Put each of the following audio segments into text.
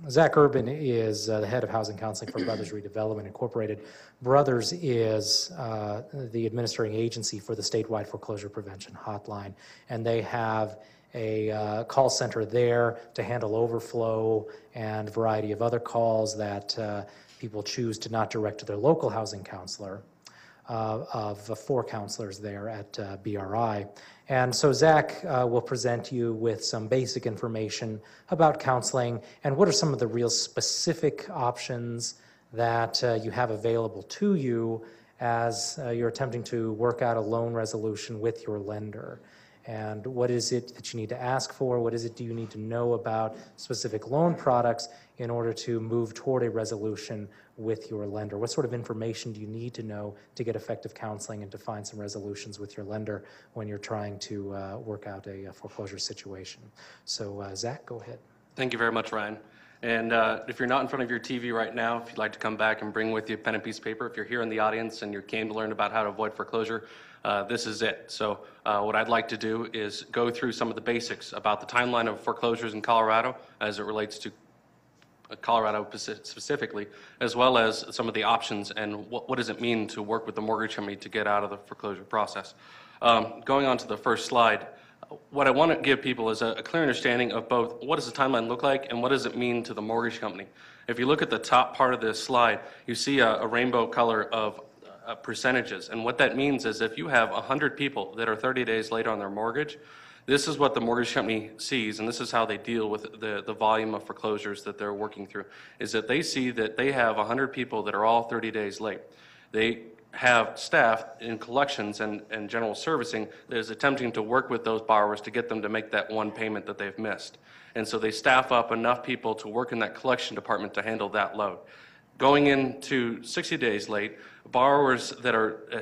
Zach Urban is the head of housing counseling for Brothers Redevelopment Incorporated. Brothers is the administrating agency for the statewide foreclosure prevention hotline, and they have a call center there to handle overflow and a variety of other calls that people choose to not direct to their local housing counselor. Of 4 counselors there at BRI. And so Zach will present you with some basic information about counseling and what are some of the real specific options that you have available to you as you're attempting to work out a loan resolution with your lender. And what is it that you need to ask for? What is it do you need to know about specific loan products in order to move toward a resolution with your lender? What sort of information do you need to know to get effective counseling and to find some resolutions with your lender when you're trying to work out a foreclosure situation? So Zach, go ahead. Thank you very much, Ryan. And if you're not in front of your TV right now, if you'd like to come back and bring with you a pen and piece of paper, if you're here in the audience and you came to learn about how to avoid foreclosure, this is it. So what I'd like to do is go through some of the basics about the timeline of foreclosures in Colorado as it relates to Colorado specifically, as well as some of the options and what does it mean to work with the mortgage company to get out of the foreclosure process. Going on to the first slide, what I want to give people is a clear understanding of both what does the timeline look like and what does it mean to the mortgage company. If you look at the top part of this slide, you see a rainbow color of percentages, and what that means is if you have 100 people that are 30 days late on their mortgage, this is what the mortgage company sees, and this is how they deal with the volume of foreclosures that they're working through, is that they see that they have 100 people that are all 30 days late. They have staff in collections and general servicing that is attempting to work with those borrowers to get them to make that one payment that they've missed. And so they staff up enough people to work in that collection department to handle that load. Going into 60 days late, borrowers that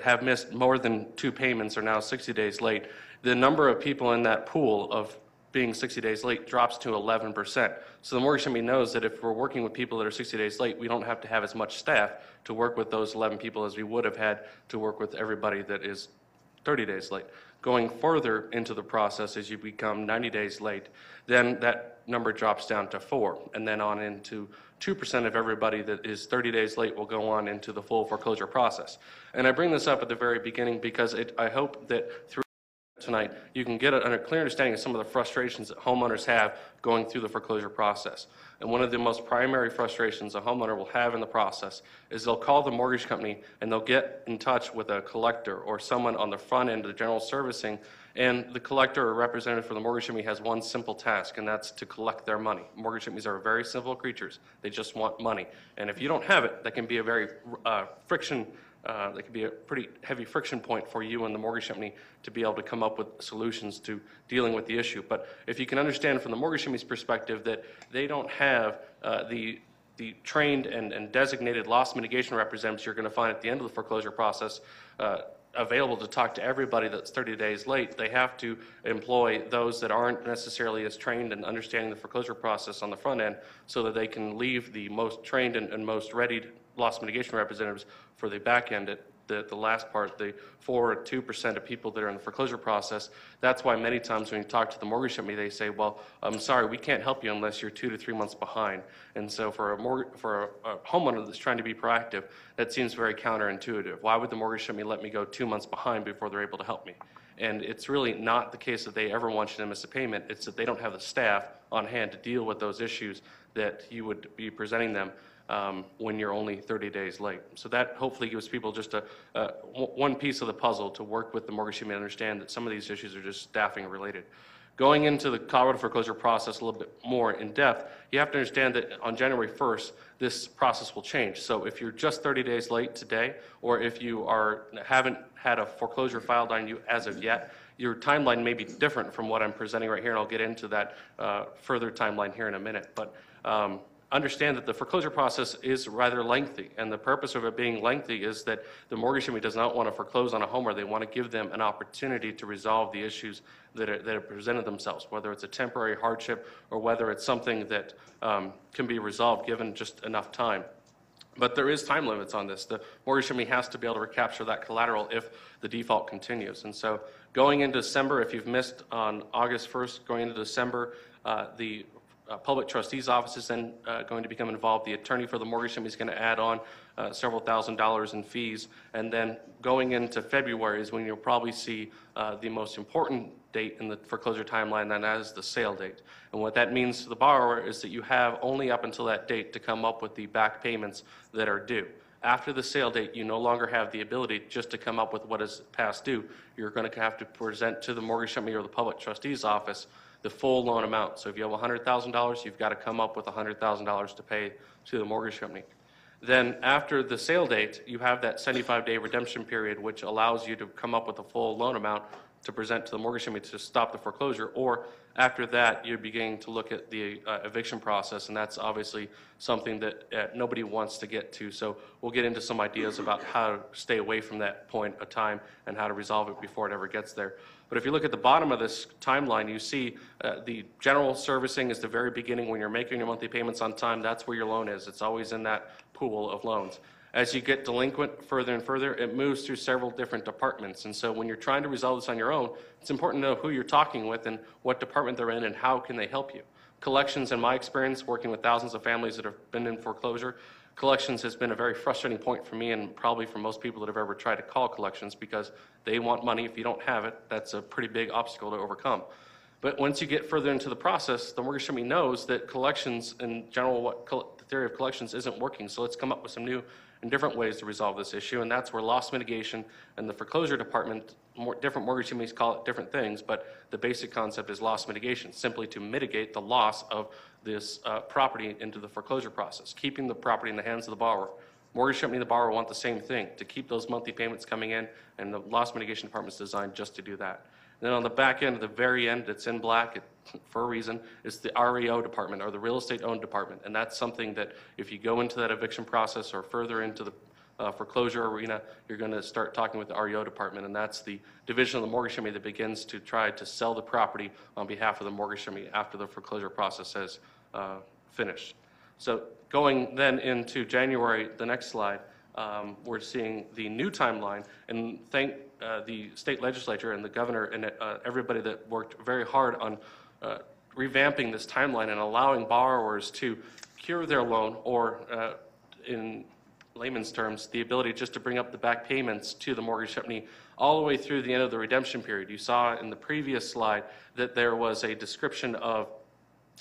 have missed more than 2 payments are now 60 days late. The number of people in that pool of being 60 days late drops to 11%. So the mortgage company knows that if we're working with people that are 60 days late, we don't have to have as much staff to work with those 11 people as we would have had to work with everybody that is 30 days late. Going further into the process as you become 90 days late, then that number drops down to 4, and then on into 2% of everybody that is 30 days late will go on into the full foreclosure process. And I bring this up at the very beginning because I hope that through tonight you can get a clear understanding of some of the frustrations that homeowners have going through the foreclosure process. And one of the most primary frustrations a homeowner will have in the process is they'll call the mortgage company and they'll get in touch with a collector or someone on the front end of the general servicing, and the collector or representative for the mortgage company has one simple task, and that's to collect their money. Mortgage companies are very simple creatures. They just want money. And if you don't have it, that can be a very that could be a pretty heavy friction point for you and the mortgage company to be able to come up with solutions to dealing with the issue. But if you can understand from the mortgage company's perspective that they don't have the trained and designated loss mitigation representatives you're going to find at the end of the foreclosure process available to talk to everybody that's 30 days late, they have to employ those that aren't necessarily as trained in understanding the foreclosure process on the front end so that they can leave the most trained and most readied loss mitigation representatives for the back end at the last part, the 4 or 2% of people that are in the foreclosure process. That's why many times when you talk to the mortgage company, they say, well, I'm sorry, we can't help you unless you're 2 to 3 months behind. And so for a homeowner that's trying to be proactive, that seems very counterintuitive. Why would the mortgage company let me go 2 months behind before they're able to help me? And it's really not the case that they ever want you to miss a payment. It's that they don't have the staff on hand to deal with those issues that you would be presenting them when you're only 30 days late. So that hopefully gives people just one piece of the puzzle to work with the mortgage company and understand that some of these issues are just staffing related. Going into the Colorado foreclosure process a little bit more in depth, you have to understand that on January 1st, this process will change. So if you're just 30 days late today, or if you haven't had a foreclosure filed on you as of yet, your timeline may be different from what I'm presenting right here, and I'll get into that further timeline here in a minute. But understand that the foreclosure process is rather lengthy, and the purpose of it being lengthy is that the mortgage company does not want to foreclose on a homeowner. They want to give them an opportunity to resolve the issues that have presented themselves, whether it's a temporary hardship or whether it's something that can be resolved given just enough time. But there is time limits on this. The mortgage company has to be able to recapture that collateral if the default continues. And so going into December, if you've missed on August 1st, going into December, the public trustee's office is then going to become involved. The attorney for the mortgage company is going to add on several $1,000s in fees. And then going into February is when you'll probably see the most important date in the foreclosure timeline, and that is the sale date. And what that means to the borrower is that you have only up until that date to come up with the back payments that are due. After the sale date, you no longer have the ability just to come up with what is past due. You're going to have to present to the mortgage company or the public trustee's office the full loan amount. So if you have $100,000, you've got to come up with $100,000 to pay to the mortgage company. Then after the sale date, you have that 75-day redemption period, which allows you to come up with a full loan amount to present to the mortgage company to stop the foreclosure. Or after that, you're beginning to look at the eviction process, and that's obviously something that nobody wants to get to. So we'll get into some ideas about how to stay away from that point of time and how to resolve it before it ever gets there. But if you look at the bottom of this timeline, you see the general servicing is the very beginning. When you're making your monthly payments on time, that's where your loan is. It's always in that pool of loans. As you get delinquent further and further, it moves through several different departments. And so when you're trying to resolve this on your own, it's important to know who you're talking with and what department they're in and how can they help you. Collections, in my experience, working with thousands of families that have been in foreclosure, collections has been a very frustrating point for me and probably for most people that have ever tried to call collections, because they want money. If you don't have it, that's a pretty big obstacle to overcome. But once you get further into the process, the mortgage company knows that collections in general, the theory of collections isn't working. So let's come up with some new and different ways to resolve this issue. And that's where loss mitigation and the foreclosure department, different mortgage companies call it different things, but the basic concept is loss mitigation, simply to mitigate the loss of this property into the foreclosure process, keeping the property in the hands of the borrower. Mortgage company and the borrower want the same thing, to keep those monthly payments coming in, and the loss mitigation department is designed just to do that. Then on the back end, at the very end, it's in black for a reason, is the REO department, or the real estate owned department. And that's something that if you go into that eviction process or further into the foreclosure arena, you're going to start talking with the REO department. And that's the division of the mortgage company that begins to try to sell the property on behalf of the mortgage company after the foreclosure process has finished. So going then into January, the next slide, we're seeing the new timeline, and thank the state legislature and the governor and everybody that worked very hard on revamping this timeline and allowing borrowers to cure their loan, or in layman's terms, the ability just to bring up the back payments to the mortgage company all the way through the end of the redemption period. You saw in the previous slide that there was a description of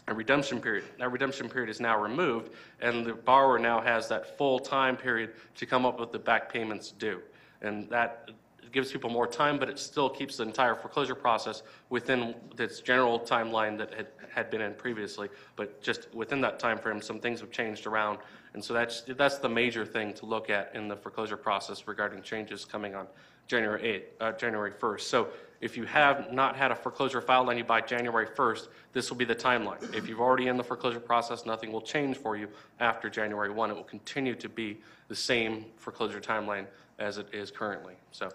a redemption period. That redemption period is now removed, and the borrower now has that full time period to come up with the back payments due. And that gives people more time, but it still keeps the entire foreclosure process within this general timeline that had been in previously. But just within that time frame, some things have changed around. And so that's the major thing to look at in the foreclosure process regarding changes coming on January 1st. So if you have not had a foreclosure filed on you by January 1st, this will be the timeline. If you've already in the foreclosure process, nothing will change for you after January 1. It will continue to be the same foreclosure timeline as it is currently. So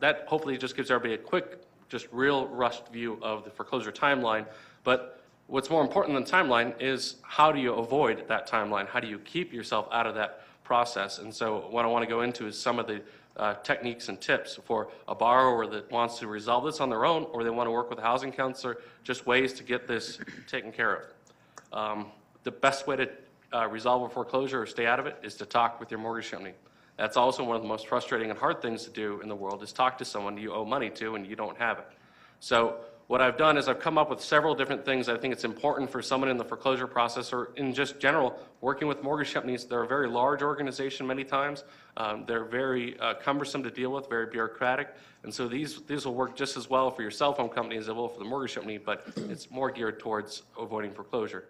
that hopefully just gives everybody a quick, just real rushed view of the foreclosure timeline. But what's more important than timeline is how do you avoid that timeline? How do you keep yourself out of that process? And so what I want to go into is some of the techniques and tips for a borrower that wants to resolve this on their own, or they want to work with a housing counselor, just ways to get this taken care of. The best way to resolve a foreclosure or stay out of it is to talk with your mortgage company. That's also one of the most frustrating and hard things to do in the world, is talk to someone you owe money to and you don't have it. So what I've done is I've come up with several different things I think it's important for someone in the foreclosure process, or in just general working with mortgage companies. They're a very large organization many times. They're very cumbersome to deal with, very bureaucratic. And so these will work just as well for your cell phone company as they will for the mortgage company, but it's more geared towards avoiding foreclosure.